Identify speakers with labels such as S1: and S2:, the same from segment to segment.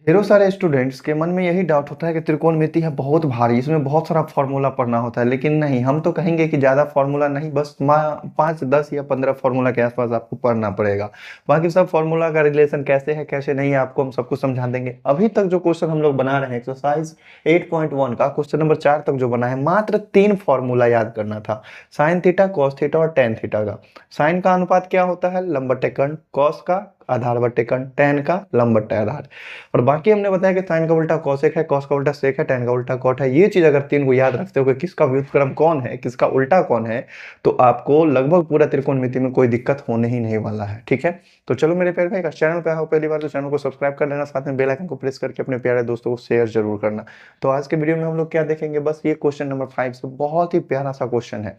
S1: ढेरों सारे स्टूडेंट्स के मन में यही डाउट होता है कि त्रिकोणमिति है बहुत भारी, इसमें बहुत सारा फॉर्मूला पढ़ना होता है। लेकिन नहीं, हम तो कहेंगे कि ज़्यादा फॉर्मूला नहीं, बस 5, 10 या 15 फॉर्मूला के आसपास आपको पढ़ना पड़ेगा। बाकी सब फॉर्मूला का रिलेशन कैसे है कैसे नहीं है आपको हम सब कुछ समझा देंगे। अभी तक जो क्वेश्चन हम लोग बना रहे हैं एक्सरसाइज 8.1 का क्वेश्चन नंबर 4 तक जो बना है, मात्र 3 फॉर्मूला याद करना था। साइन थीटा, कॉस थीटा और टेन थीटा का। साइन का अनुपात क्या होता है? लंब बटे कर्ण। कॉस का आधार बटे कर्ण। टेन का लंब बटे आधार। और बाकी हमने बताया कि साइन का उल्टा कोसेक है, कॉस का उल्टा सेक है, टेन का उल्टा कॉट है। ये चीज अगर 3 को याद रखते हो कि किसका व्युत्क्रम कौन है, किसका उल्टा कौन है, तो आपको लगभग पूरा त्रिकोणमिति में कोई दिक्कत होने ही नहीं वाला है। ठीक है, तो चलो मेरे प्यारे भाई, अगर चैनल पे आओ पहली बार तो चैनल को सब्सक्राइब कर लेना, साथ में बेल आइकन को प्रेस करके अपने प्यारे दोस्तों को शेयर जरूर करना। तो आज के वीडियो में हम लोग क्या देखेंगे, बस ये क्वेश्चन नंबर 5 से बहुत ही प्यारा सा क्वेश्चन है।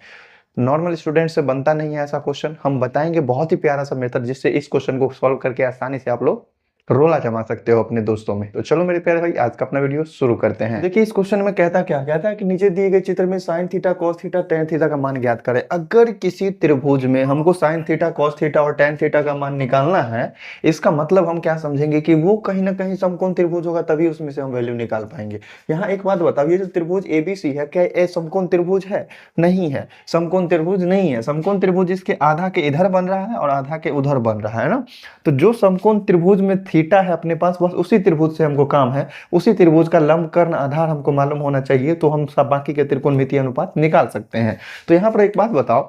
S1: नॉर्मल स्टूडेंट से बनता नहीं है ऐसा क्वेश्चन। हम बताएंगे बहुत ही प्यारा सा मेथड जिससे इस क्वेश्चन को सॉल्व करके आसानी से आप लोग रोला जमा सकते हो अपने दोस्तों में। तो चलो मेरे प्यारे भाई, आज का अपना वीडियो शुरू करते हैं। देखिए इस क्वेश्चन में कहता है कि नीचे दिए गए चित्र में sine theta, cos theta, tan theta का मान ज्ञात करें। अगर किसी त्रिभुज में हमको साइन थीटा, कॉस थीटा और टेन थीटा का मान निकालना है, इसका मतलब हम क्या समझेंगे कि वो कहीं ना कहीं समकोण त्रिभुज होगा, तभी उसमें से हम वैल्यू निकाल पाएंगे। यहाँ एक बात बताओ, ये जो त्रिभुज एबीसी है, क्या ये समकोण त्रिभुज है? नहीं है, समकोण त्रिभुज नहीं है। समकोण त्रिभुज इसके आधा के इधर बन रहा है और आधा के उधर बन रहा है ना। तो जो समकोण त्रिभुज में थीटा है अपने पास, बस उसी त्रिभुज से हमको काम है। उसी त्रिभुज का लंब कर्ण आधार हमको मालूम होना चाहिए, तो हम सब बाकी के त्रिकोणमितीय अनुपात निकाल सकते हैं। तो यहाँ पर एक बात बताओ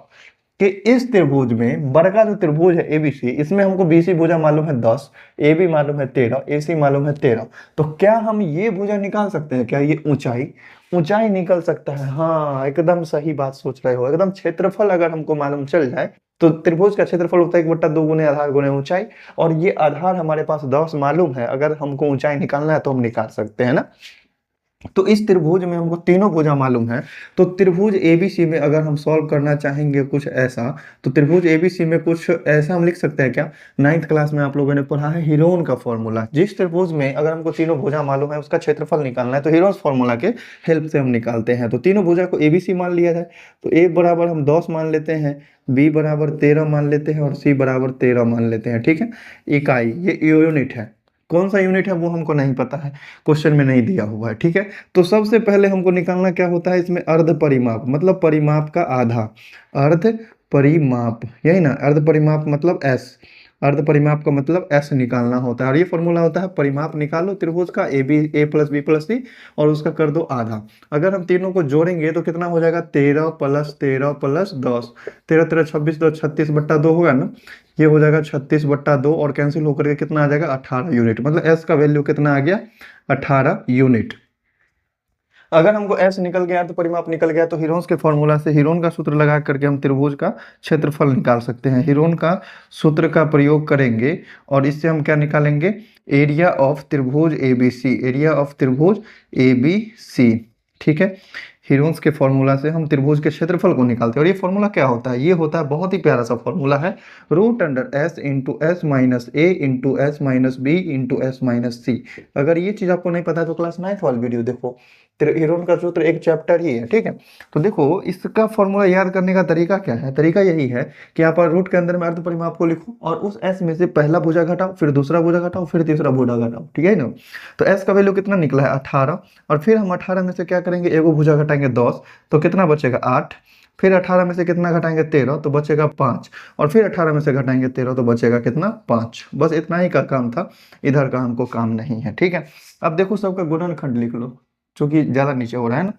S1: कि इस त्रिभुज में बड़का जो त्रिभुज है एबीसी, इसमें हमको बीसी भुजा मालूम है 10, एबी मालूम है 13, एसी मालूम है 13। तो क्या हम ये भुजा निकाल सकते हैं? क्या ये ऊंचाई ऊंचाई निकल सकता है? हाँ, एकदम सही बात सोच रहे हो एकदम। क्षेत्रफल अगर हमको मालूम चल जाए तो त्रिभुज का क्षेत्रफल होता है 1/2 गुने आधार गुने ऊंचाई। और ये आधार हमारे पास 10 मालूम है, अगर हमको ऊंचाई निकालना है तो हम निकाल सकते हैं ना। तो इस त्रिभुज में हमको तीनों भुजा मालूम है। तो त्रिभुज एबीसी में अगर हम सॉल्व करना चाहेंगे कुछ ऐसा, तो त्रिभुज एबीसी में कुछ ऐसा हम लिख सकते हैं क्या? 9th क्लास में आप लोगों ने पढ़ा है हीरोन का फॉर्मूला। जिस त्रिभुज में अगर हमको तीनों भुजा मालूम है, उसका क्षेत्रफल निकालना है, तो हीरोन फॉर्मूला के हेल्प से हम निकालते हैं। तो तीनों भुजा को एबीसी मान लिया जाए, तो ए बराबर हम 10 मान लेते हैं, बी बराबर 13 मान लेते हैं और सी बराबर 13 मान लेते हैं। ठीक है, इकाई ये यूनिट है। कौन सा यूनिट है वो हमको नहीं पता है, क्वेश्चन में नहीं दिया हुआ है। ठीक है, तो सबसे पहले हमको निकालना क्या होता है इसमें? अर्ध परिमाप, मतलब परिमाप का आधा। अर्ध परिमाप, यही ना, अर्ध परिमाप मतलब एस। अर्ध परिमाप का मतलब एस निकालना होता है। और ये फॉर्मूला होता है परिमाप निकालो त्रिभुज का, A B, A plus B plus C, और उसका कर दो आधा। अगर हम तीनों को जोड़ेंगे तो कितना हो जाएगा? 13 + 13 + 10, 13 13 26, तो 36/2 होगा ना। ये हो जाएगा 36/2 और कैंसिल होकर के कितना आ जाएगा? 18 यूनिट। मतलब एस का वैल्यू कितना आ गया? 18 यूनिट। अगर हमको एस निकल गया तो परिमाप निकल गया, तो हीरोन्स के फॉर्मूला से हीरोन का सूत्र लगा करके हम त्रिभुज का क्षेत्रफल निकाल सकते हैं। हीरोन का सूत्र का प्रयोग करेंगे और इससे हम क्या निकालेंगे? एरिया ऑफ त्रिभुज एबीसी, एरिया ऑफ त्रिभुज एबीसी। ठीक है, हीरोन्स के फॉर्मूला से हम त्रिभुज के क्षेत्रफल को निकालते हैं। और ये फॉर्मूला क्या होता है? ये होता है बहुत ही प्यारा सा फॉर्मूला है, √S × S - A × S - B × S - C। अगर ये चीज आपको नहीं पता है तो क्लास 9th वाली वीडियो देखो, हीरोन का सूत्र एक चैप्टर ही है। ठीक है, तो देखो इसका फॉर्मूला याद करने का तरीका क्या है? तरीका यही है कि यहाँ पर रूट के अंदर में अर्ध परिमाप को लिखो और उस एस में से पहला भुजा घटाओ, फिर दूसरा भुजा घटाओ, फिर तीसरा भुजा घटाओ। ठीक है ना। तो एस का वैल्यू कितना निकला है? 18। और फिर हम 18 में से क्या करेंगे? एगो भुजा घटाएंगे 10, तो कितना बचेगा? 8। फिर 18 में से कितना घटाएंगे? 13, तो बचेगा 5। और फिर 18 में से घटाएंगे 13, तो बचेगा कितना? 5। बस इतना ही का काम था, इधर का हमको काम नहीं है। ठीक है, अब देखो सबका गुणनखंड लिख लो, क्योंकि ज़्यादा नीचे हो रहा है ना।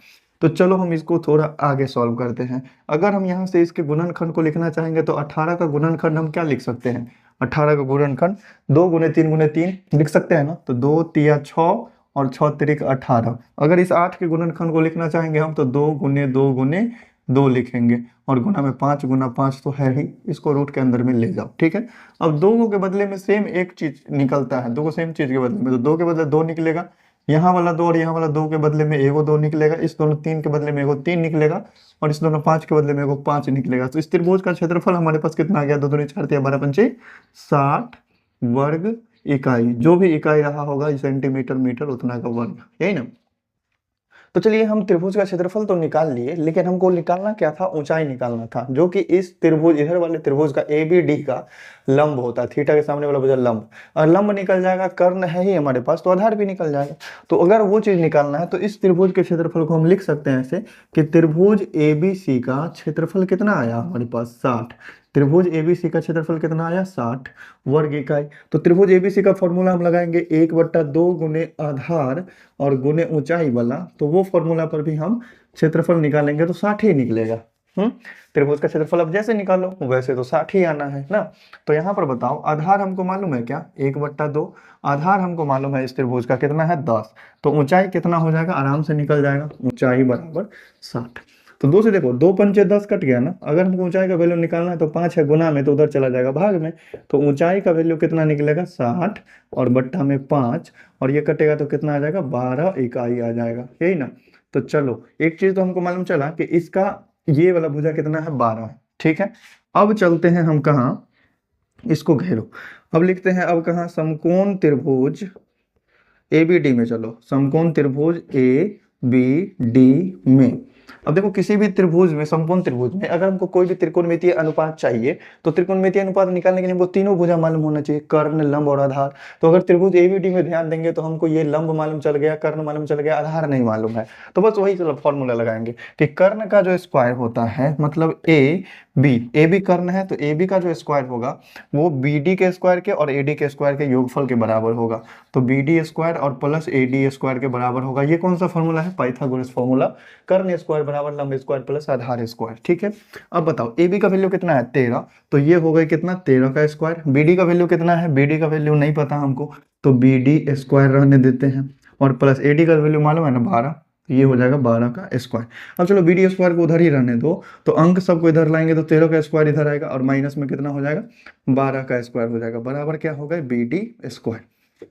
S1: तो चलो हम इसको थोड़ा आगे सॉल्व करते हैं। अगर हम यहाँ से इसके गुणनखंड को लिखना चाहेंगे तो 18 का गुणनखंड हम क्या लिख सकते हैं? 18 का गुणनखंड 2 × 3 × 3 लिख सकते हैं ना। तो 2 × 6 और 6 × 18। अगर इस 8 के गुणनखंड को लिखना चाहेंगे हम तो 2 × 2 × 2 लिखेंगे, और गुना में 5 × 5 तो है ही, इसको रूट के अंदर में ले जाओ। ठीक है, अब 2 के बदले में सेम एक चीज निकलता है, 2 को सेम चीज के बदले में, तो 2 के बदले 2 निकलेगा, यहाँ वाला 2 और यहाँ वाला 2 के बदले में एगो 2 निकलेगा, इस दोनों 3 के बदले में एगो 3 निकलेगा, और इस दोनों 5 के बदले में एगो 5 निकलेगा। तो इस त्रिभुज का क्षेत्रफल हमारे पास कितना आ गया? 2 दूनी 4 12 पंचे 60 वर्ग इकाई। जो भी इकाई रहा होगा सेंटीमीटर मीटर उतना का वर्ग, यही ना। तो चलिए हम त्रिभुज का क्षेत्रफल तो निकाल लिए, लेकिन हमको निकालना क्या था, ऊंचाई निकालना था, जो कि इस त्रिभुज, इधर वाले त्रिभुज का ए बी डी का लंब होता है, थीटा के सामने वाला भुजा लंब, और लंब निकल जाएगा, कर्ण है ही हमारे पास, तो आधार भी निकल जाएगा। तो अगर वो चीज निकालना है तो इस त्रिभुज के क्षेत्रफल को हम लिख सकते हैं ऐसे कि त्रिभुज एबीसी का क्षेत्रफल कितना आया हमारे पास 60। त्रिभुज एबीसी का क्षेत्रफल कितना आया 60 वर्ग इकाई। तो त्रिभुज एबीसी का फॉर्मूला हम लगाएंगे 1/2 गुने आधार और गुने ऊंचाई वाला, तो वो फॉर्मूला पर भी हम क्षेत्रफल निकालेंगे तो 60 ही निकलेगा। त्रिभुज का क्षेत्रफल अब जैसे निकालो वैसे तो 60 ही आना है ना। तो यहाँ पर बताओ आधार हमको मालूम है क्या, 1/2, आधार हमको मालूम है इस त्रिभुज का कितना है 10, तो ऊंचाई कितना हो जाएगा, आराम से निकल जाएगा, ऊंचाई बराबर 60। तो 2 से देखो, 2 पंचे 10 कट गया ना, अगर हमको ऊंचाई का वैल्यू निकालना है तो 5 है, गुना में तो उधर चला जाएगा भाग में, तो ऊंचाई का वैल्यू कितना निकलेगा 60 और बट्टा में 5, और ये कटेगा तो कितना आ जाएगा 12 इकाई आ जाएगा, यही ना। तो चलो एक चीज तो हमको मालूम चला कि इसका ये वाला भुजा कितना है 12 है, ठीक है। अब चलते हैं हम कहाँ, इसको घेरो, अब लिखते हैं अब कहाँ, समकोण त्रिभुज ए बी डी में, चलो समकोण त्रिभुज ए बी डी में। अब देखो किसी भी त्रिभुज में, समकोण त्रिभुज में अगर हमको कोई भी त्रिकोणमितीय अनुपात चाहिए तो त्रिकोणमितीय अनुपात निकालने के लिए हमको तीनों भुजा मालूम होना चाहिए, कर्ण, लंब और आधार। तो अगर त्रिभुज एबीडी में ध्यान देंगे तो हमको ये लंब मालूम चल गया, कर्ण मालूम चल गया, आधार नहीं मालूम है, तो बस वही चलो फॉर्मूला लगाएंगे कि कर्ण का जो स्क्वायर होता है, मतलब ए बी कर्ण है, तो ए बी का जो स्क्वायर होगा वो बी डी के स्क्वायर के और ए डी के स्क्वायर के योगफल के बराबर होगा, तो बी डी स्क्वायर और प्लस ए डी स्क्वायर के बराबर होगा। ये कौन सा फॉर्मूला है, पाइथागोरस फॉर्मूला, कर्ण स्क्वायर बराबर लंब स्क्वायर प्लस आधार स्क्वायर, ठीक है। अब बताओ ए बी का वैल्यू कितना है 13, तो ये हो गया कितना 13 का स्क्वायर। बी डी का वैल्यू कितना है, बी डी का वैल्यू नहीं पता हमको, तो बी डी स्क्वायर रहने देते हैं, और प्लस ए डी का वैल्यू मालूम है ना 12, ये हो जाएगा 12 का स्क्वायर। अब चलो बी डी स्क्वायर को उधर ही रहने दो, तो अंक सबको इधर लाएंगे तो 13 का स्क्वायर इधर आएगा, और माइनस में कितना हो जाएगा 12 का स्क्वायर हो जाएगा, बराबर क्या होगा बी डी स्क्वायर।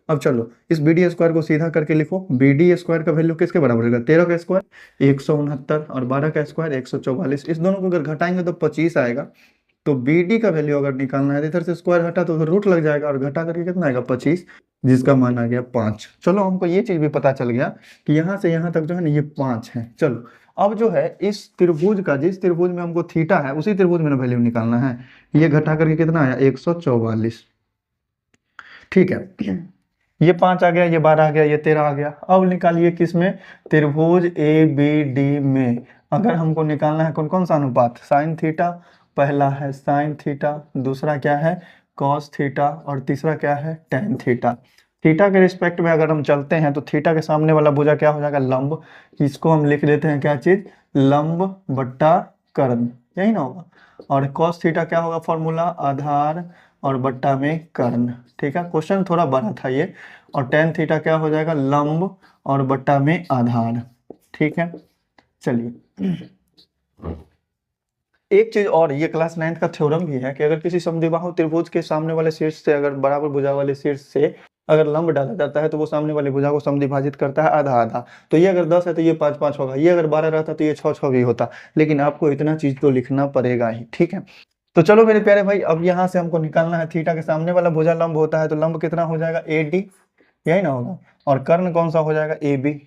S1: अब चलो इस बी डी स्क्वायर को सीधा करके लिखो, बी डी स्क्वायर का वैल्यू किसके बराबर होगा, 13 का स्क्वायर 169 और 12 का स्क्वायर 144, इस दोनों को अगर घटाएंगे तो 25 आएगा। तो बी डी का वैल्यू अगर निकालना है, इधर से स्क्वायर हटा तो उधर रूट लग जाएगा, और घटा करके कितना आएगा 25, जिसका मान आ गया 5। चलो हमको ये चीज भी पता चल गया कि यहाँ से यहाँ तक जो है ना ये 5 है। चलो अब जो है इस त्रिभुज का, जिस त्रिभुज में हमको थीटा है उसी त्रिभुज में वैल्यू निकालना है, ये घटा करके कितना आया 144, ठीक है। ये 5 आ गया, ये 12 आ गया, ये 13 आ गया। अब निकालिए किस में, त्रिभुज ए बी डी में। अगर हमको निकालना है कौन कौन सा अनुपात, साइन थीटा, पहला है साइन थीटा, दूसरा क्या है कॉस थीटा, और तीसरा क्या है टेन थीटा। थीटा के रिस्पेक्ट में अगर हम चलते हैं तो थीटा के सामने वाला भुजा क्या हो जाएगा लंब, इसको हम लिख देते हैं क्या चीज, लंब बट्टा कर्ण, यही ना होगा। और कॉस थीटा क्या होगा फॉर्मूला, आधार और बट्टा में कर्ण, ठीक है। क्वेश्चन थोड़ा बड़ा था ये। और टेन थीटा क्या हो जाएगा, लंब और बट्टा में आधार, ठीक है। चलिए एक चीज और, ये क्लास 9th का थ्योरम भी है कि अगर किसी समद्विबाहु त्रिभुज के सामने वाले शीर्ष से, अगर बराबर भुजा वाले शीर्ष से अगर लंब डाला जाता है तो वो सामने वाले भुजा को समद्विभाजित करता है आधा आधा। तो ये अगर 10 है तो ये 5 5 होगा, ये अगर 12 रहता तो ये 6 6 भी होता, लेकिन आपको इतना चीज तो लिखना पड़ेगा ही, ठीक है। तो चलो मेरे प्यारे भाई, अब यहाँ से हमको निकालना है, थीटा के सामने वाला भुजा लंब होता है तो लंब कितना हो जाएगा ए डी, यही ना होगा, और कर्ण कौन सा हो जाएगा ए बी।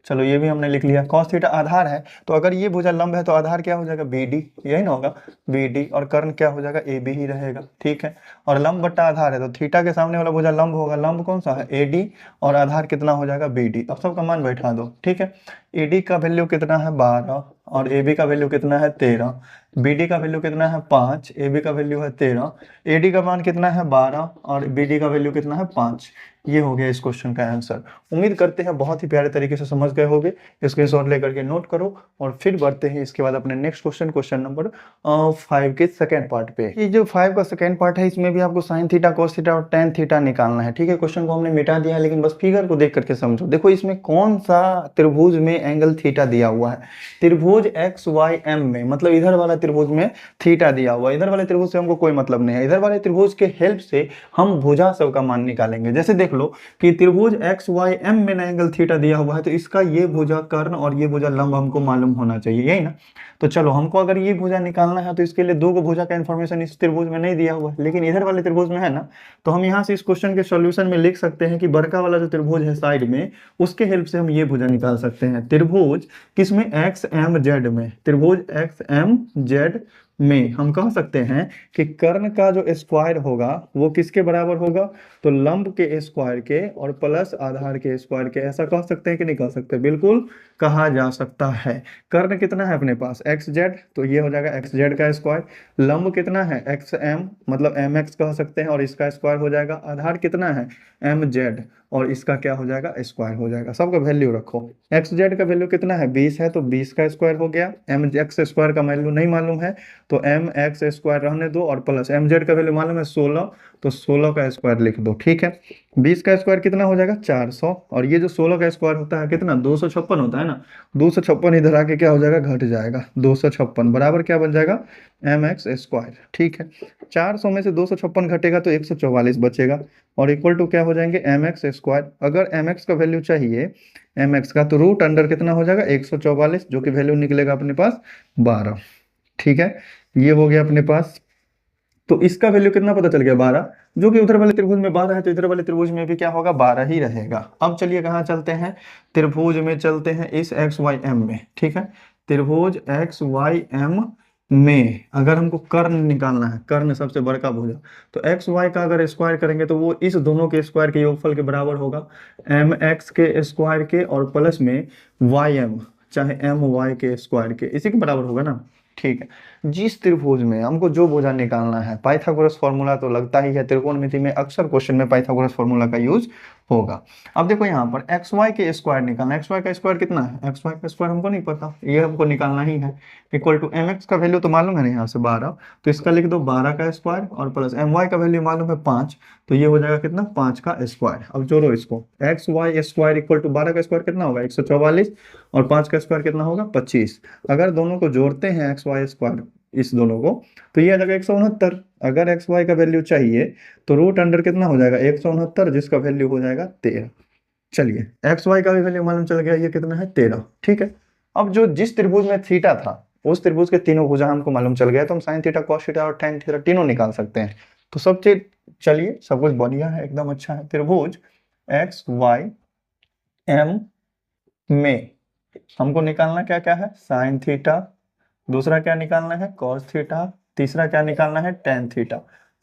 S1: चलो ये भी हमने लिख लिया। कॉस थीटा आधार है, तो अगर ये भुजा लंब है तो आधार क्या हो जाएगा बी डी, यही ना होगा बी डी, और कर्ण क्या हो जाएगा ए बी ही रहेगा, ठीक है। और लंब बट्टा आधार है तो थीटा के सामने वाला भुजा लंब होगा, लंब कौन सा है ए डी, और आधार कितना हो जाएगा बी डी। अब सबका मान बैठा दो, ठीक है। ए डी का वैल्यू कितना है 12, और ए बी का वैल्यू कितना है 13, बी डी का वैल्यू कितना है 5, ए बी का वैल्यू है 13, ए डी का मान कितना है 12 और बी डी का वैल्यू कितना है 5। ये हो गया इस क्वेश्चन का आंसर। उम्मीद करते हैं बहुत ही प्यारे तरीके से समझ गए होंगे। स्क्रीनशॉट लेकर के नोट करो और फिर बढ़ते हैं इसके बाद अपने नेक्स्ट क्वेश्चन, क्वेश्चन नंबर 5 के सेकंड पार्ट पे। ये जो 5 का सेकंड पार्ट है इसमें भी आपको साइन थीटा, कॉस थीटा और टेन थीटा निकालना है, ठीक है। क्वेश्चन को हमने मिटा दिया है, लेकिन बस फिगर को देख करके समझो। देखो इसमें कौन सा त्रिभुज में एंगल थीटा दिया हुआ है, त्रिभुज एक्स वाई एम में, मतलब इधर वाला त्रिभुज में थीटा दिया हुआ है। इधर वाले त्रिभुज से हमको कोई मतलब नहीं है, इधर वाले त्रिभुज के हेल्प से हम भुजा सब का मान निकालेंगे। जैसे देखो देख लो कि त्रिभुज एक्स वाई एम में ना एंगल थीटा दिया हुआ है, तो इसका ये भुजा कर्ण और ये भुजा लंब हमको मालूम होना चाहिए, यही ना। तो चलो हमको अगर ये भुजा निकालना है तो इसके लिए दो को भुजा का इन्फॉर्मेशन इस त्रिभुज में नहीं दिया हुआ है, लेकिन इधर वाले त्रिभुज में है ना। तो हम यहाँ से इस क्वेश्चन के सॉल्यूशन में लिख सकते हैं कि बड़का वाला जो त्रिभुज है साइड में, उसके हेल्प से हम ये भुजा निकाल सकते हैं। त्रिभुज किसमें, एक्स एम जेड में, त्रिभुज एक्स एम जेड में हम कह सकते हैं कि कर्ण का जो स्क्वायर होगा वो किसके बराबर होगा, तो लंब के स्क्वायर के और प्लस आधार के स्क्वायर के। ऐसा कह सकते हैं कि नहीं कह सकते, बिल्कुल कहा जा सकता है। कर्ण कितना है अपने पास, एक्स जेड, तो ये हो जाएगा एक्स जेड का स्क्वायर। लंब कितना है, एक्स एम, मतलब एम एक्स कह सकते हैं, और इसका स्क्वायर हो जाएगा। आधार कितना है, एम जेड, और इसका क्या हो जाएगा, स्क्वायर हो जाएगा। सबका वैल्यू रखो। एक्स जेड का वैल्यू कितना है, 20 है, तो 20 का स्क्वायर हो गया। एम एक्स स्क्वायर का वैल्यू नहीं मालूम है, तो एम एक्स स्क्वायर रहने दो, और प्लस एम जेड का वैल्यू मालूम है 16, तो 16 का स्क्वायर लिख दो, ठीक है। 20 का स्क्वायर कितना हो जाएगा, 400, और ये जो 16 का स्क्वायर होता है कितना, 256 होता है ना। 256 इधर आके क्या हो जाएगा, घट जाएगा। 256 बराबर क्या बन जाएगा, एम एक्स स्क्वायर, ठीक है। 400 में से 256 घटेगा तो 144 बचेगा, और इक्वल टू क्या हो जाएंगे, एम एक्स स्क्वायर। अगर एम एक्स का वैल्यू चाहिए एम एक्स का, तो रूट अंडर कितना हो जाएगा, 144, जो कि वैल्यू निकलेगा अपने पास 12, ठीक है। ये हो गया अपने पास। तो इसका वैल्यू कितना पता चल गया, 12, जो कि उधर वाले त्रिभुज में 12 है, तो इधर वाले त्रिभुज में भी क्या होगा, 12 ही रहेगा। अब चलिए कहाँ चलते हैं, त्रिभुज में चलते हैं, इस एक्स वाई एम में, ठीक है। त्रिभुज एक्स वाई एम में अगर हमको कर्ण निकालना है, कर्ण सबसे बड़का भुजा, तो एक्स वाई का अगर स्क्वायर करेंगे तो वो इस दोनों के स्क्वायर के योगफल के बराबर होगा, एम एक्स के स्क्वायर के और प्लस में वाई एम, चाहे एम वाई के स्क्वायर के, इसी के बराबर होगा ना, ठीक है। जिस त्रिभुज में हमको जो भुजा निकालना है, पाइथागोरस फॉर्मूला तो लगता ही है, त्रिकोणमिति में अक्सर क्वेश्चन में पाइथागोरस फॉर्मूला का यूज होगा। अब देखो यहाँ पर एक्स वाई के स्क्वायर निकालना, एक्स वाई का स्क्वायर कितना है, एक्स वाई का स्क्वायर हमको नहीं पता, ये हमको निकालना ही है। इक्वल टू एम एक्स का वैल्यू तो मालूम है ना यहाँ से 12, तो इसका लिख दो 12 का स्क्वायर, और प्लस एम वाई का वैल्यू मालूम है 5, तो ये हो जाएगा कितना, 5 का स्क्वायर। अब जोड़ो इसको, X Y square equal to 12 का स्क्वायर कितना होगा, 144, और 5 का स्क्वायर कितना होगा, 25। अगर दोनों को जोड़ते हैं एक्स वाई स्क्वायर, इस दोनों को, तो ये आ जाएगा 169। अगर एक्स वाई का वैल्यू चाहिए तो रूट अंडर कितना हो जाएगा, 169, जिसका वैल्यू हो जाएगा 13। चलिए एक्स वाई का भी वैल्यू मालूम चल गया, ये कितना है, 13, ठीक है। अब जो जिस त्रिभुज में थीटा था, उस त्रिभुज के तीनों भुजा हमको मालूम चल गया, तो हम साइन थीटा, कॉस थीटा और tan थीटा तीनों निकाल सकते हैं। तो सब चीज, चलिए सब कुछ बढ़िया है, एकदम अच्छा है। त्रिभुज एक्स वाई एम में हमको निकालना क्या क्या है, साइन थीटा, दूसरा क्या निकालना है, कॉस थीटा, तीसरा क्या निकालना है, tan थीटा।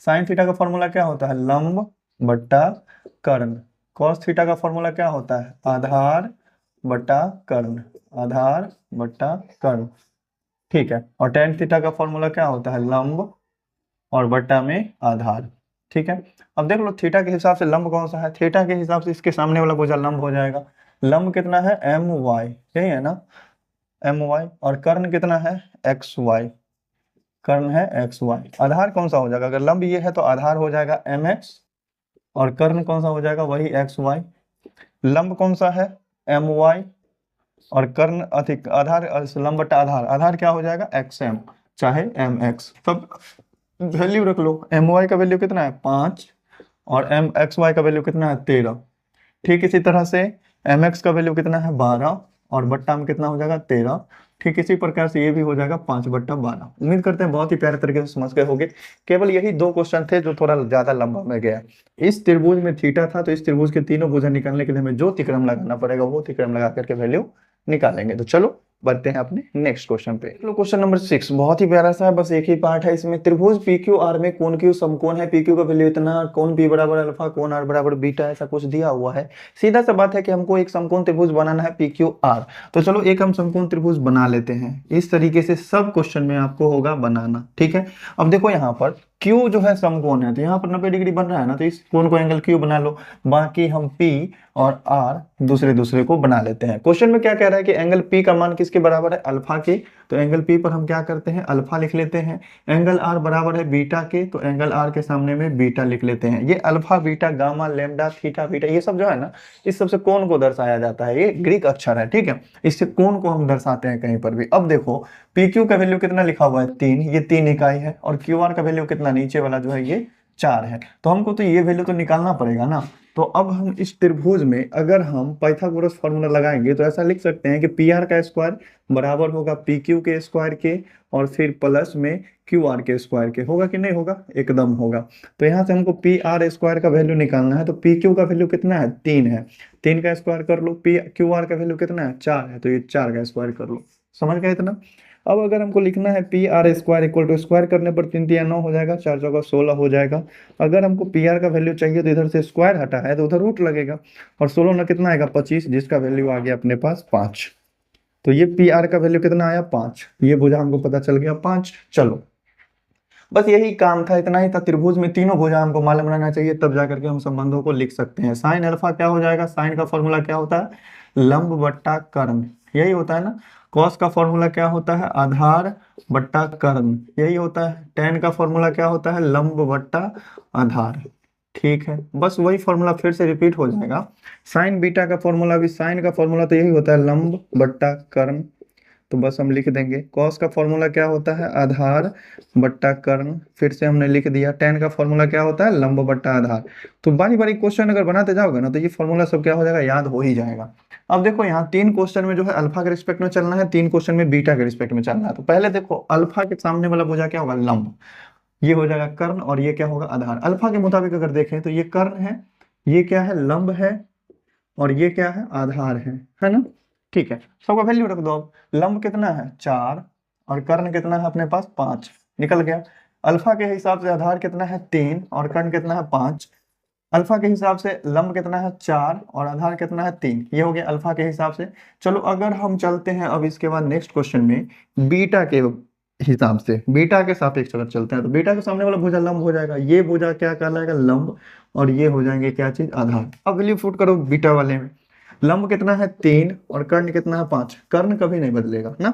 S1: साइन थीटा का फॉर्मूला क्या होता है, लंब बट्टा कर्ण। कॉस थीटा का फॉर्मूला क्या होता है, आधार बट्टा कर्ण, आधार बट्टा कर्ण, ठीक है। और tan थीटा का फॉर्मूला क्या होता है, लंब और बट्टा में आधार, ठीक है। अब देख लो थीटा के हिसाब से लंब कौन सा है, थीटा के हिसाब से इसके सामने वाला भुजा लंब हो जाएगा। लंब कितना है, एम वाई, यही है ना, एम वाई, और कर्ण कितना है, एक्स वाई, कर्ण है एक्स वाई। आधार कौन सा हो जाएगा, अगर लंब ये है तो आधार हो जाएगा एम एक्स, और कर्ण कौन सा हो जाएगा, वही एक्स वाई। लंब कौन सा है, एम वाई, और कर्ण अधिक आधार, लंब बटा आधार, आधार क्या हो जाएगा, एक्स एम, चाहे एम एक्स। तब वैल्यू रख लो, एम वाई का वैल्यू कितना है, 5, और एम एक्स वाई का वैल्यू कितना है, 13। ठीक इसी तरह से एम एक्स का वैल्यू कितना है, 12, और बट्टा में कितना हो जाएगा, 13। ठीक इसी प्रकार से ये भी हो जाएगा 5/12। उम्मीद करते हैं बहुत ही प्यारे तरीके से समझ गए होंगे। केवल यही दो क्वेश्चन थे जो थोड़ा ज्यादा लंबा में गया। इस त्रिभुज में थीटा था, तो इस त्रिभुज के तीनों भुजा निकालने के लिए हमें जो त्रिक्रम लगाना पड़ेगा वो त्रिक्रम लगा करके वैल्यू निकालेंगे। तो चलो बढ़ते हैं अपने नेक्स्ट क्वेश्चन पे। चलो क्वेश्चन नंबर 6 बहुत ही प्यारा सा है, बस एक ही पार्ट है इसमें। त्रिभुज पी क्यू आर में कोण क्यू समकोण है, पी क्यू का वैल्यू इतना, कोण पी बराबर अल्फा, कोण आर बराबर बीटा, ऐसा कुछ दिया हुआ है। सीधा सा बात है कि हमको एक समकोण त्रिभुज बनाना है पी क्यू आर। तो चलो एक हम समकोण त्रिभुज बना लेते हैं। इस तरीके से सब क्वेश्चन में आपको होगा बनाना, ठीक है। अब देखो यहाँ पर Q जो है समकोण है, तो यहाँ पर 90 डिग्री बन रहा है ना, तो इस कोण को एंगल Q बना लो। बाकी हम P और R दूसरे दूसरे को बना लेते हैं। क्वेश्चन में क्या कह रहा है कि एंगल P का मान किसके बराबर है, अल्फा के, तो एंगल P पर हम क्या करते हैं, अल्फा लिख लेते हैं। एंगल R बराबर है बीटा के, तो एंगल R के सामने में बीटा लिख लेते हैं। ये alpha, beta, gamma, lambda, theta, beta, ये सब जो है ना, इस सबसे कोण को दर्शाया जाता है। ये ग्रीक अक्षर है, ठीक है, इससे कोण को हम दर्शाते हैं कहीं पर भी। अब देखो पी क्यू का वैल्यू कितना लिखा हुआ है, 3, ये 3 इकाई है, और क्यू आर का वैल्यू कितना, नीचे वाला जो है ये 4 है। तो हमको तो ये वैल्यू तो निकालना पड़ेगा ना। तो अब हम इस त्रिभुज में अगर हम पाइथागोरस फॉर्मूला लगाएंगे तो ऐसा लिख सकते हैं कि पी आर का स्क्वायर बराबर होगा पी क्यू के स्क्वायर के, और फिर प्लस में क्यू आर के स्क्वायर के। होगा कि नहीं होगा? एकदम होगा। तो यहाँ से हमको पी आर स्क्वायर का वैल्यू निकालना है। तो पी क्यू का वैल्यू कितना है? 3 है। 3 का स्क्वायर कर लो। पी क्यू आर का वैल्यू कितना है? 4 है। तो ये 4 का स्क्वायर कर लो। समझ गए इतना? अब अगर हमको लिखना है P R square equal to, square करने पर 3 3 9 हो जाएगा, 4 चौका 16 हो जाएगा। अगर हमको पी आर का वैल्यू चाहिए तो इधर से स्क्वायर हटा है तो उधर रूट लगेगा, और 16 ना कितना आएगा? 25, जिसका वैल्यू आ गया अपने पास 5। तो ये पी आर का वैल्यू कितना आया? 5। ये भुजा हमको पता चल गया 5। चलो, बस यही काम था, इतना ही था। त्रिभुज में तीनों भुजा हमको मालूम रहना चाहिए, तब जाकर के हम संबंधों को लिख सकते हैं। साइन अल्फा क्या हो जाएगा? साइन का फॉर्मूला क्या होता है? लंब बट्टा कर्ण, यही होता है ना। कॉस का फॉर्मूला क्या होता है? आधार बट्टा कर्ण, यही होता है। टेन का फॉर्मूला क्या होता है? लंब बट्टा आधार। ठीक है, बस वही फॉर्मूला फिर से रिपीट हो जाएगा। साइन बीटा का फॉर्मूला भी, साइन का फॉर्मूला तो यही होता है, लंब बट्टा कर्ण। तो बस हम लिख देंगे। कॉस का फॉर्मूला क्या होता है? आधार बट्टा कर्ण, फिर से हमने लिख दिया। टेन का फॉर्मूला क्या होता है? लंब बट्टा आधार। तो बारी बारी क्वेश्चन अगर बनाते जाओगे ना तो ये फॉर्मूला सब क्या हो जाएगा? याद हो ही जाएगा। अब देखो यहाँ 3 क्वेश्चन में जो है अल्फा के रिस्पेक्ट में चलना है, 3 क्वेश्चन में बीटा के रिस्पेक्ट में चलना है। तो पहले देखो, अल्फा के सामने वाला भुजा क्या होगा? लंब। ये हो जाएगा कर्ण, और ये क्या होगा? आधार। अल्फा के मुताबिक अगर देखें तो ये कर्ण है, ये क्या है? लंब है, और ये क्या है? आधार है ना। ठीक है, सबका वैल्यू रख दो। अब लंब कितना है? 4, और कर्ण कितना है अपने पास? 5। निकल गया। अल्फा के हिसाब से आधार कितना है? 3, और कर्ण कितना है? 5। अल्फा के हिसाब से लंब कितना है? 4, और आधार कितना है? 3। ये हो गया अल्फा के हिसाब से। चलो, अगर हम चलते हैं अब इसके बाद नेक्स्ट क्वेश्चन में बीटा के हिसाब से, बीटा के सापेक्ष अगर चलते हैं तो बीटा के सामने वाला भुजा लंब हो जाएगा। ये भुजा क्या कहलाएगा? लंब। और ये हो जाएंगे क्या चीज? आधार। अब वैल्यू पुट करो बीटा वाले में। लंब कितना है? 3, और कर्ण कितना है? 5। कर्ण कभी नहीं बदलेगा ना।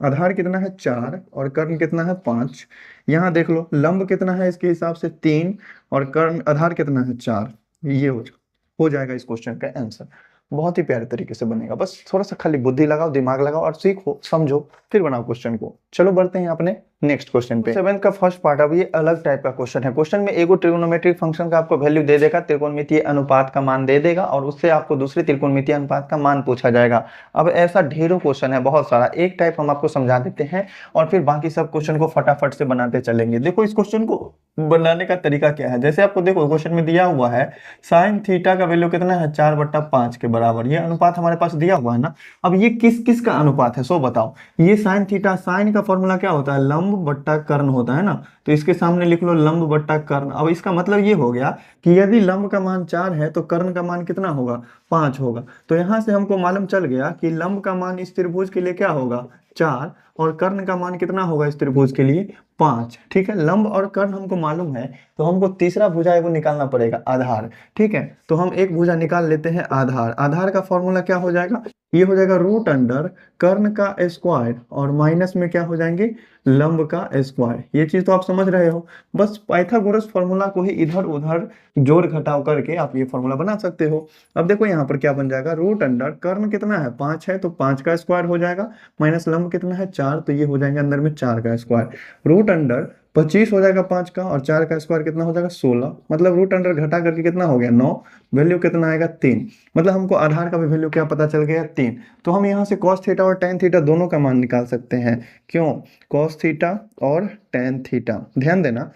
S1: आधार कितना है? 4, और कर्ण कितना है? 5। यहाँ देख लो, लंब कितना है इसके हिसाब से? 3, और कर्ण आधार कितना है? 4। ये हो जाएगा इस क्वेश्चन का आंसर। बहुत ही प्यारे तरीके से बनेगा। बस थोड़ा सा खाली बुद्धि लगाओ, दिमाग लगाओ, और सीखो, समझो, फिर बनाओ क्वेश्चन को। चलो बढ़ते हैं अपने नेक्स्ट क्वेश्चन पे। 7 का फर्स्ट पार्ट। अब ये अलग टाइप का क्वेश्चन है। क्वेश्चन में एगो त्रिकोणमितीय फंक्शन का आपको वैल्यू दे देगा, त्रिकोणमितीय अनुपात का मान दे देगा, और उससे आपको दूसरे त्रिकोणमितीय अनुपात का मान पूछा जाएगा। अब ऐसा ढेरों क्वेश्चन है, बहुत सारा। एक टाइप हम आपको समझा देते हैं, और फिर बाकी सब क्वेश्चन को फटाफट से बनाते चलेंगे। देखो इस क्वेश्चन को बनाने का तरीका क्या है। जैसे आपको देखो क्वेश्चन में दिया हुआ है साइन थीटा का वैल्यू कितना है? 4/5 के बराबर। ये अनुपात हमारे पास दिया हुआ है ना। अब ये किस किस का अनुपात है सो बताओ। ये साइन थीटा, साइन का फॉर्मूला क्या होता है? लंब बट्टा कर्ण होता है ना। तो इसके सामने लिख लो लंब बट्टा कर्ण। अब इसका मतलब ये हो गया कि यदि लंब का मान 4 है तो कर्ण का मान कितना होगा? 5 होगा। तो यहां से हमको मालूम चल गया कि लंब का मान इस त्रिभुज के लिए क्या होगा? 4, और कर्ण का मान कितना होगा इस त्रिभुज के लिए? 5। ठीक है, लंब और कर्ण हमको मालूम है, तो हमको तीसरा भुजा एगो निकालना पड़ेगा, आधार। ठीक है, तो हम एक भुजा निकाल लेते हैं, आधार। आधार का फॉर्मूला क्या हो जाएगा? ये हो जाएगा रूट अंडर कर्ण का स्क्वायर, और माइनस में क्या हो जाएंगे? लंब का स्क्वायर। ये चीज तो आप समझ रहे हो। बस पाइथागोरस फॉर्मूला को ही इधर उधर जोड़ घटाव करके आप ये फॉर्मूला बना सकते हो। अब देखो यहाँ पर क्या बन जाएगा? रूट अंडर कर्ण कितना है? 5 है, तो 5 का स्क्वायर हो जाएगा, माइनस लंब कितना है? 4, तो ये हो जाएंगे अंदर में 4 का स्क्वायर। रूट अंडर 25 हो जाएगा 5 का, और 4 का स्क्वायर कितना हो जाएगा? 16। मतलब रूट अंडर घटा करके कितना हो गया? 9। वैल्यू कितना आएगा? 3। मतलब हमको आधार का भी वैल्यू क्या पता चल गया? 3। तो हम यहाँ से कॉस थीटा और टेन थीटा दोनों का मान निकाल सकते हैं। क्यों? कॉस थीटा और टेन थीटा। ध्यान देना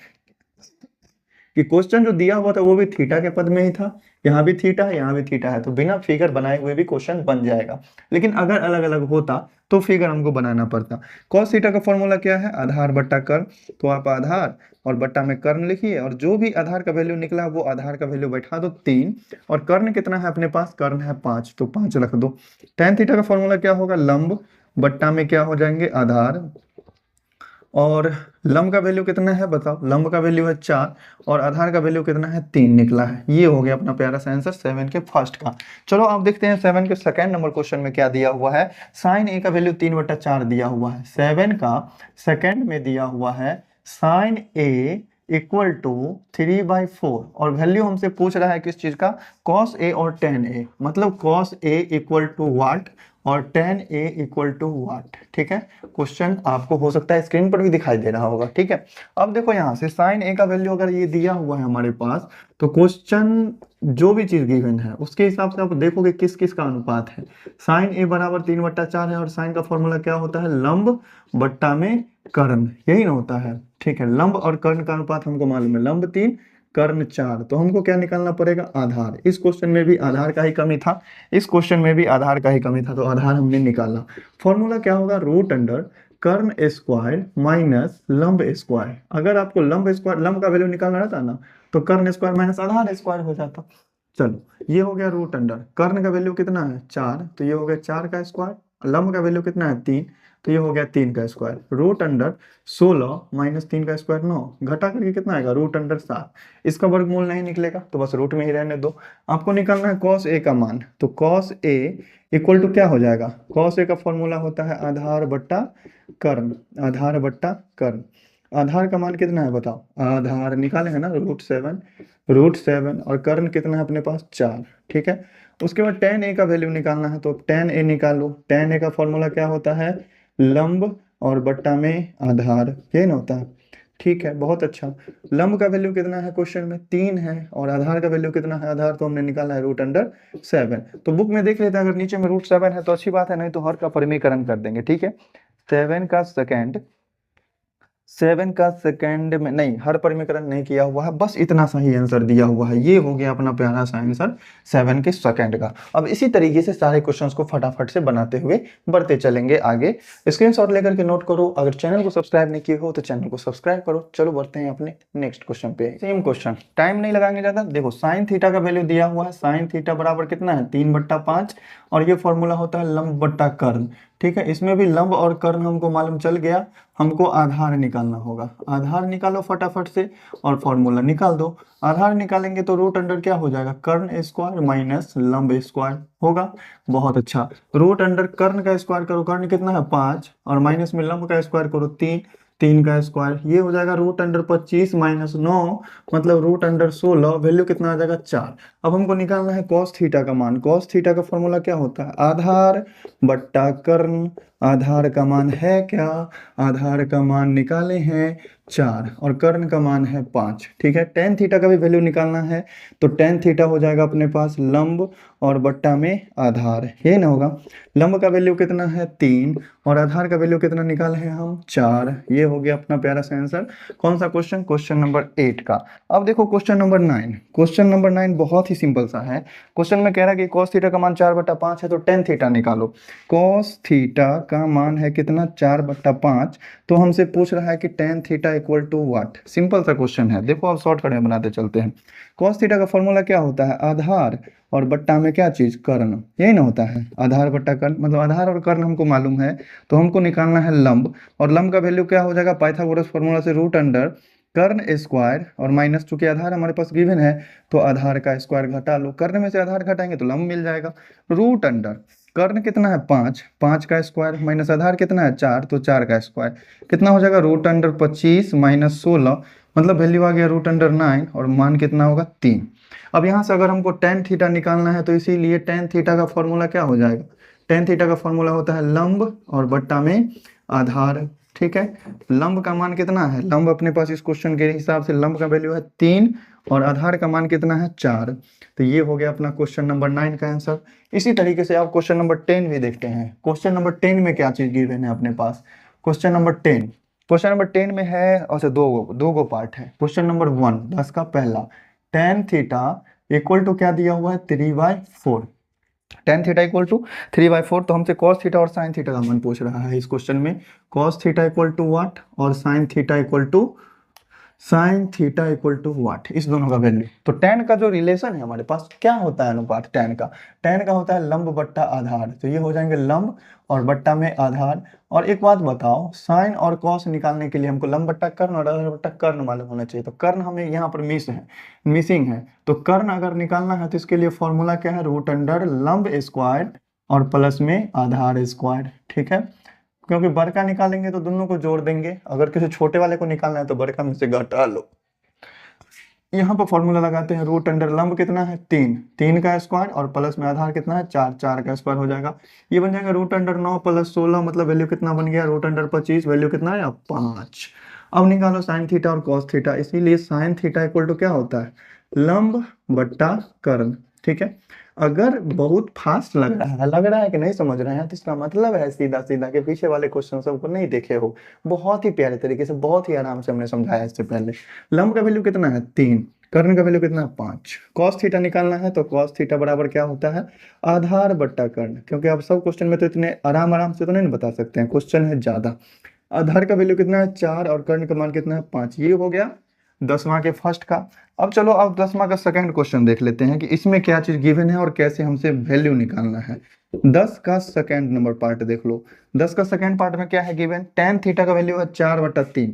S1: कि क्वेश्चन जो दिया हुआ था वो भी थीटा के पद में ही था। यहाँ भी थीटा है, यहाँ भी थीटा है, तो बिना फिगर बनाए हुए भी क्वेश्चन बन जाएगा। लेकिन अगर अलग अलग होता तो फिगर हमको बनाना पड़ता। कॉस थीटा का फॉर्मूला क्या है? आधार बट्टा कर्ण। तो आप आधार और बट्टा में कर्ण लिखिए, और जो भी आधार का वैल्यू निकला वो आधार का वैल्यू बैठा दो 3, और कर्ण कितना है अपने पास? कर्ण है 5, तो 5 रख दो। टेन थीटा का फॉर्मूला क्या होगा? लंब बट्टा में क्या हो जाएंगे? आधार, और लंब का वैल्यू कितना है बताओ? लंब का वैल्यू है 4, और आधार का वैल्यू कितना है? 3 निकला है। ये हो गया अपना प्यारा सा आंसर 7 के फर्स्ट का। चलो अब देखते हैं 7 के सेकंड नंबर क्वेश्चन में क्या दिया हुआ है। साइन ए का वैल्यू 3/4 दिया हुआ है। 7 का सेकंड में दिया हुआ है साइन ए इक्वल टू 3/4, और वैल्यू हमसे पूछ रहा है किस चीज का? कॉस ए और टेन ए। मतलब कॉस ए इक्वल टू वाट? और tan a इक्वल टू वाट। ठीक है, क्वेश्चन आपको हो सकता है स्क्रीन पर भी दिखाई दे रहा होगा। ठीक है, अब देखो यहाँ से sin a का वैल्यू अगर ये दिया हुआ है हमारे पास, तो क्वेश्चन जो भी चीज गिवन है उसके हिसाब से आप देखोगे किस किस का अनुपात है। sin a बराबर 3/4 है, और sin का फॉर्मूला क्या होता है, लंब बट्टा में कर्ण, यही ना होता है। ठीक है, लंब और कर्ण का अनुपात हमको मालूम है, लंब 3 कर्ण 4, तो हमको क्या निकालना पड़ेगा, आधार। इस क्वेश्चन में भी आधार का ही कमी था, इस क्वेश्चन में भी आधार का ही कमी था, तो आधार हमने निकाला। फॉर्मूला क्या होगा, रूट अंडर कर्ण स्क्वायर माइनस लंब स्क्वायर। अगर आपको लंब स्क्वायर, लंब का वैल्यू निकालना रहता ना, तो कर्ण स्क्वायर माइनस आधार स्क्वायर हो जाता। चलो ये हो गया रूट अंडर, कर्ण का वैल्यू कितना है 4, तो ये हो गया 4 का स्क्वायर, लंब का वैल्यू कितना है 3, तो ये हो गया 3 का स्क्वायर। रूट अंडर 16 माइनस 3 का स्क्वायर 9, घटा करके कितना आएगा, रूट अंडर 7। इसका वर्गमूल नहीं निकलेगा तो बस रूट में ही रहने दो। आपको निकालना है कॉस ए का मान, तो कॉस ए इक्वल टू क्या हो जाएगा, कॉस ए का फॉर्मूला होता है आधार बट्टा कर्ण, आधार बट्टा कर्ण। आधार का मान कितना है बताओ, आधार निकाले है ना, रूट 7 और कर्ण कितना है अपने पास 4। ठीक है, उसके बाद tan a का वैल्यू निकालना है, तो tan a निकालो। tan a का फॉर्मूला क्या होता है, लंब और बट्टा में आधार, ये ना होता है। ठीक है, बहुत अच्छा। लंब का वैल्यू कितना है क्वेश्चन में 3 है, और आधार का वैल्यू कितना है, आधार तो हमने निकाला है रूट अंडर 7। तो बुक में देख लेते हैं, अगर नीचे में रूट 7 है तो अच्छी बात है, नहीं तो हर का परिमीकरण कर देंगे। ठीक है, 7 का सेकेंड में नहीं, हर परिमीकरण नहीं किया हुआ है, बस इतना सा ही आंसर दिया हुआ है। ये हो गया अपना प्यारा सा आंसर 7 के सेकेंड का। अब इसी तरीके से सारे क्वेश्चंस को फटाफट से बनाते हुए बढ़ते चलेंगे आगे। स्क्रीनशॉट लेकर के नोट करो, अगर चैनल को सब्सक्राइब नहीं किए हो तो चैनल को सब्सक्राइब करो। चलो बढ़ते हैं अपने नेक्स्ट क्वेश्चन पे। सेम क्वेश्चन, टाइम नहीं लगाएंगे ज्यादा। देखो साइन थीटा का वैल्यू दिया हुआ है, साइन थीटा बराबर कितना है 3/5, और ये फॉर्मूला होता है लंब बट्टा कर्ण। ठीक है, इसमें भी लंब और कर्ण हमको मालूम चल गया, हमको आधार निकालना होगा। आधार निकालो फटाफट से और फॉर्मूला निकाल दो। आधार निकालेंगे तो रूट अंडर क्या हो जाएगा, कर्ण स्क्वायर माइनस लंब स्क्वायर होगा। बहुत अच्छा, रूट अंडर कर्ण का स्क्वायर करो, कर्ण कितना है 5, और माइनस में लंब का स्क्वायर करो 3, 3 का स्क्वायर, ये हो जाएगा रूट अंडर 25 माइनस 9, मतलब रूट अंडर 16, वैल्यू कितना आ जाएगा 4। अब हमको निकालना है कॉस थीटा का मान। कॉस थीटा का फॉर्मूला क्या होता है, आधार बट्टा कर्ण। आधार का मान है क्या, आधार का मान निकाले हैं 4, और कर्ण का मान है 5। ठीक है, टेन थीटा का भी वैल्यू निकालना है, तो टेन थीटा हो जाएगा अपने पास लंब और बट्टा में आधार, ये ना होगा। लंब का वैल्यू कितना है 3, और आधार का वैल्यू कितना निकाले हैं हम 4। ये हो गया अपना प्यारा सा आंसर। कौन सा क्वेश्चन, क्वेश्चन नंबर 8 का। अब देखो क्वेश्चन नंबर 9। क्वेश्चन नंबर 9 बहुत ही सिंपल सा है। क्वेश्चन में कह रहा है कि कॉस थीटा का मान 4/5 है, तो टेन थीटा निकालो। कॉस थीटा का मान है कितना 4/5, तो हमसे पूछ रहा है कि tan theta equal to what. Simple सा क्वेश्चन है, देखो आप शॉर्टकट में बनाते चलते हैं। कॉस थीटा का फॉर्मूला क्या होता है, आधार और बट्टा में क्या चीज, कर्ण, यही ना होता है। आधार बट्टा कर्ण, मतलब आधार और कर्ण हमको मालूम है, तो हमको निकालना है लंब, और लंब का वैल्यू क्या हो जाएगा, पाइथागोरस फॉर्मूला से रूट अंडर कर्ण स्क्वायर, और माइनस चूंकि आधार हमारे पास गिवन है, तो आधार का स्क्वायर घटा लो, कर्ण में से आधार घटाएंगे तो लंब मिल जाएगा। रूट अंडर कर्ण कितना है 5, 5 का स्क्वायर माइनस आधार कितना है 4, तो 4 का स्क्वायर कितना हो जाएगा, रूट अंडर 25 माइनस 16, मतलब वैल्यू आ गया रूट अंडर 9, और मान कितना होगा 3। अब यहाँ से अगर हमको टेन थीटा निकालना है, तो इसीलिए टेन थीटा का फॉर्मूला क्या हो जाएगा, टेन थीटा का फॉर्मूला होता है लंब और बट्टा में आधार। ठीक है, लंब का मान कितना है, लंब अपने पास इस क्वेश्चन के हिसाब से लंब का वैल्यू है 3, और आधार का मान कितना है 4। तो ये हो गया अपना क्वेश्चन नंबर 9 का आंसर। इसी तरीके से आप क्वेश्चन नंबर 10 भी देखते हैं। क्वेश्चन नंबर 10 में क्या चीज गिवन है अपने पास, क्वेश्चन नंबर 10, क्वेश्चन नंबर 10 में है, और दो गो पार्ट है। क्वेश्चन नंबर 1 10 का पहला, टेन थीटा इक्वल टू क्या दिया हुआ है 3/4, टेन थीटा इक्वल टू 3/4, तो हमसे कॉस थीटा और साइन थीटा का मान पूछ रहा है इस क्वेश्चन में। Cos theta equal to what, और sine theta equal to what, इस दोनों का वैल्यू। तो टेन का जो रिलेशन है हमारे पास, क्या होता है अनुपात टेन का, टेन का होता है लंब बट्टा आधार, तो ये हो जाएंगे लंब और बट्टा में आधार। और एक बात बताओ, साइन और कॉस निकालने के लिए हमको लंब बट्टा कर्ण और आधार बट्टा कर्ण मालूम होना चाहिए, तो कर्ण हमें यहाँ पर मिसिंग है। तो कर्ण अगर निकालना है तो इसके लिए फॉर्मूला क्या है, रूट अंडर लंब स्क्वायर और प्लस में आधार स्क्वायर। ठीक है, क्योंकि बड़का निकालेंगे तो दोनों को जोड़ देंगे, अगर किसी छोटे वाले को निकालना है तो बड़का में से घटा लो।
S2: यहाँ पर फॉर्मूला लगाते हैं, रूट अंडर लंब कितना है 3, 3 का स्क्वायर और प्लस में आधार कितना है 4, 4 का स्क्वायर हो जाएगा। ये बन जाएगा रूट अंडर 9 प्लस 16, मतलब वैल्यू कितना बन गया रूट अंडर 25, वैल्यू कितना है 5। अब निकालो साइन थीटा और कॉस थीटा, इसीलिए साइन थीटा इक्वल टू क्या होता है लंब बट्टा कर्ण। ठीक है, अगर बहुत फास्ट लग रहा है कि नहीं समझ रहे हैं, तो इसका मतलब है सीधा सीधा के पीछे वाले क्वेश्चन सबको नहीं देखे हो। बहुत ही प्यारे तरीके से, बहुत ही आराम से हमने समझाया इससे पहले। लंब का वैल्यू कितना है 3, कर्ण का वैल्यू कितना है 5। कॉस थीटा निकालना है तो कॉस थीटा बराबर क्या होता है आधार बट्टा कर्ण, क्योंकि आप सब क्वेश्चन में तो इतने आराम आराम से तो नहीं बता सकते हैं, क्वेश्चन है ज्यादा। आधार का वैल्यू कितना है 4 और कर्ण का मान कितना है 5। ये हो गया 10वां के फर्स्ट का। अब चलो अब 10वां का सेकंड क्वेश्चन देख लेते हैं कि इसमें क्या चीज गिवन है और कैसे हमसे वैल्यू निकालना है। 10 का सेकंड नंबर पार्ट देख लो। 10 का सेकंड पार्ट में क्या है गिवन, tan थीटा का वैल्यू है 4/3।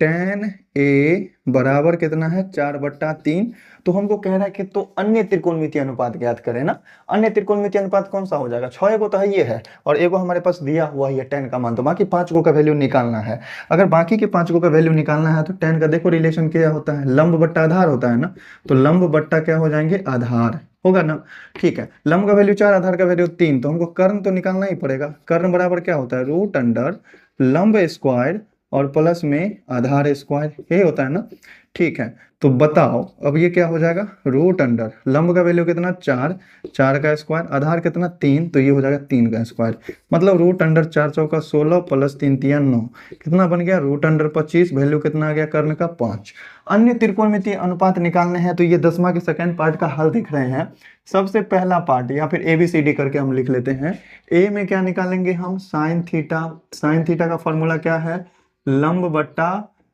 S2: tan ए बराबर कितना है 4/3। तो हमको कह रहा है कि तो अन्य त्रिकोणमितीय अनुपात ज्ञात करें ना। अन्य त्रिकोणमितीय अनुपात कौन सा हो जाएगा, 6 को तो है ये है और एगो हमारे पास दिया हुआ है tan का मान, तो बाकी 5 को का वैल्यू निकालना है। अगर बाकी के 5 को का वैल्यू निकालना है तो tan का देखो रिलेशन क्या होता है, लंब बट्टा आधार होता है ना, तो लंब बट्टा क्या हो जाएंगे आधार होगा ना। ठीक है, लंब का वैल्यू 4, आधार का वैल्यू 3, तो हमको कर्ण तो निकालना ही पड़ेगा। कर्ण बराबर क्या होता है रूट अंडर लंब स्क्वायर और प्लस में आधार स्क्वायर, ये होता है ना। ठीक है, तो बताओ अब ये क्या हो जाएगा रूट अंडर लंब का वैल्यू कितना 4, 4 का स्क्वायर, आधार कितना 3, तो ये हो जाएगा 3 का स्क्वायर, मतलब रूट अंडर 4 चौका 16 प्लस 3 तिया 9, कितना बन गया रूट अंडर 25, वैल्यू कितना आ गया कर्ण का 5। अन्य त्रिकोणमितीय अनुपात निकालने हैं तो ये 10वां के सेकंड पार्ट का हल दिख रहे हैं। सबसे पहला पार्ट या फिर ABCD करके हम लिख लेते हैं। ए में क्या निकालेंगे हम साइन थीटा, साइन थीटा का फॉर्मूला क्या है लंब बट्टा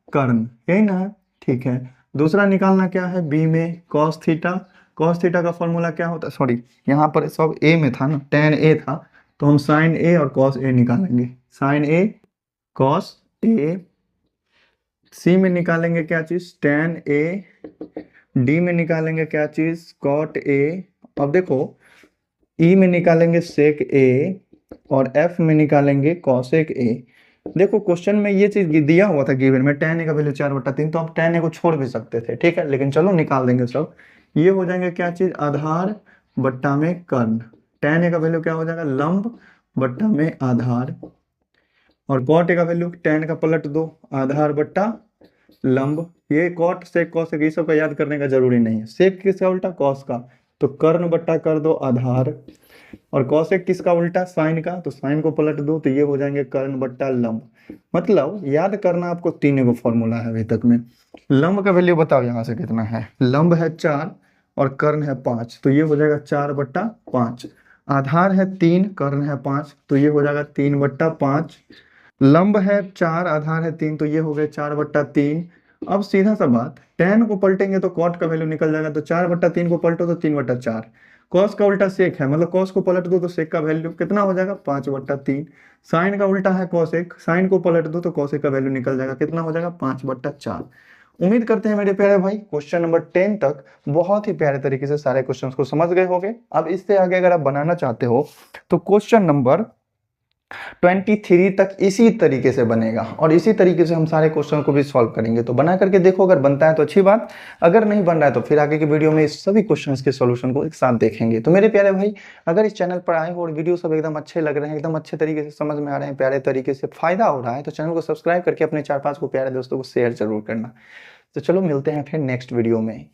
S2: कर्ण, यही ना है। ठीक है, दूसरा निकालना क्या है बी में कॉस थीटा, कॉस थीटा का फॉर्मूला क्या होता है, सॉरी यहाँ पर सब ए में था ना, tan ए था, तो हम साइन ए और कॉस ए निकालेंगे, साइन ए कॉस ए। सी में निकालेंगे क्या चीज tan ए, डी में निकालेंगे क्या चीज cot ए। अब देखो ई में निकालेंगे sec ए और एफ में निकालेंगे cosec ए। देखो क्वेश्चन में ये चीज दिया हुआ था गिवन में, tan ए का वैल्यू 4/3, तो आप tan ए को छोड़ भी सकते थे। ठीक है, लेकिन चलो निकाल देंगे सब। ये हो जाएंगे क्या चीज आधार बट्टा में कर्ण, tan ए का वैल्यू क्या हो जाएगा लंब बट्टा में आधार, और cot ए का वैल्यू tan का पलट दो आधार बट्टा लंब। ये cot sec cosec ये सब का याद करने का जरूरी नहीं है। sec किसका उल्टा cos का, तो कर्ण बट्टा कर दो आधार, और cosec किसका उल्टा साइन का, तो साइन को पलट दो, तो ये हो जाएंगे कर्ण बट्टा लंब। मतलब याद करना आपको तीनों को फॉर्मूला है अभी तक में। लंब का वैल्यू बताओ यहाँ से कितना है, लंब है 4 और कर्ण है 5, तो ये हो जाएगा 4/5। आधार है 3, कर्ण है 5, तो ये हो जाएगा 3/5। लंब है 4, आधार है 3, तो ये हो गए 4/3। अब सीधा सा बात, tan को पलटेंगे तो cot का वैल्यू निकल जाएगा, तो 4/3 को पलटो तो 3/4। cos का उल्टा sec है, मतलब cos को पलट दो तो sec का वैल्यू कितना हो जाएगा 5/3। साइन का उल्टा है cosec, साइन को पलट दो तो cosec का वैल्यू निकल जाएगा, कितना हो जाएगा 5/4। उम्मीद करते हैं मेरे प्यारे भाई क्वेश्चन नंबर 10 तक बहुत ही प्यारे तरीके से सारे क्वेश्चंस को समझ गए होंगे। अब इससे आगे अगर आप बनाना चाहते हो तो क्वेश्चन नंबर 23 तक इसी तरीके से बनेगा और इसी तरीके से हम सारे क्वेश्चन को भी सॉल्व करेंगे। तो बना करके देखो, अगर बनता है तो अच्छी बात, अगर नहीं बन रहा है तो फिर आगे के वीडियो में इस सभी क्वेश्चंस के सॉल्यूशन को एक साथ देखेंगे। तो मेरे प्यारे भाई अगर इस चैनल पर आए हो और वीडियो सब एकदम अच्छे लग रहे हैं, एकदम अच्छे तरीके से समझ में आ रहे हैं, प्यारे तरीके से फायदा हो रहा है, तो चैनल को सब्सक्राइब करके अपने 4-5 को प्यारे दोस्तों को शेयर जरूर करना। तो चलो मिलते हैं फिर नेक्स्ट वीडियो में।